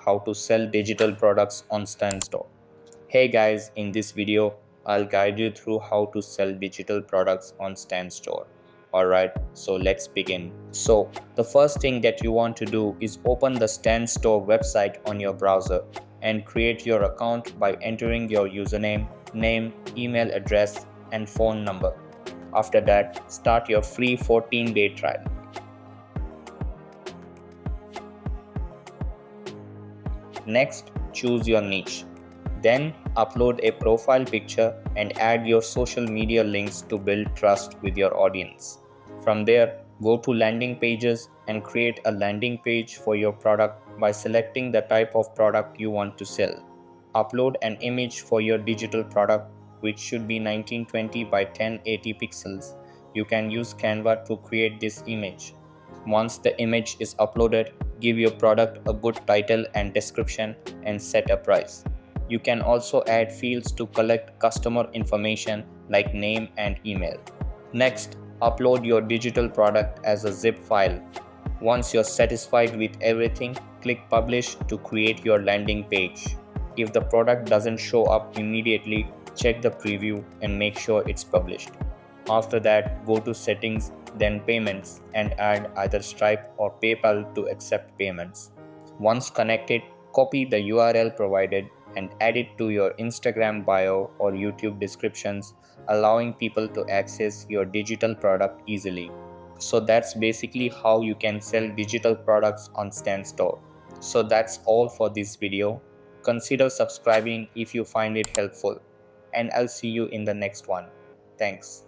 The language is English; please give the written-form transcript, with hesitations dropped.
how to sell digital products on Stan Store. Hey guys, in this video, I'll guide you through how to sell digital products on Stan Store. Alright, so let's begin. So, the first thing that you want to do is open the Stan Store website on your browser and create your account by entering your username, name, email address, and phone number. After that, start your free 14-day trial. Next, choose your niche. Then, upload a profile picture and add your social media links to build trust with your audience. From there, go to landing pages and create a landing page for your product by selecting the type of product you want to sell. Upload an image for your digital product, which should be 1920 by 1080 pixels. You can use Canva to create this image. Once the image is uploaded, give your product a good title and description and set a price. You can also add fields to collect customer information like name and email. Next, upload your digital product as a zip file. Once you're satisfied with everything, click Publish to create your landing page. If the product doesn't show up immediately, check the preview and make sure it's published. After that, go to Settings, then Payments, and add either Stripe or PayPal to accept payments. Once connected, copy the URL provided and add it to your Instagram bio or YouTube descriptions, allowing people to access your digital product easily. So that's basically how you can sell digital products on Stan Store. So that's all for this video. Consider subscribing if you find it helpful, and I'll see you in the next one. Thanks.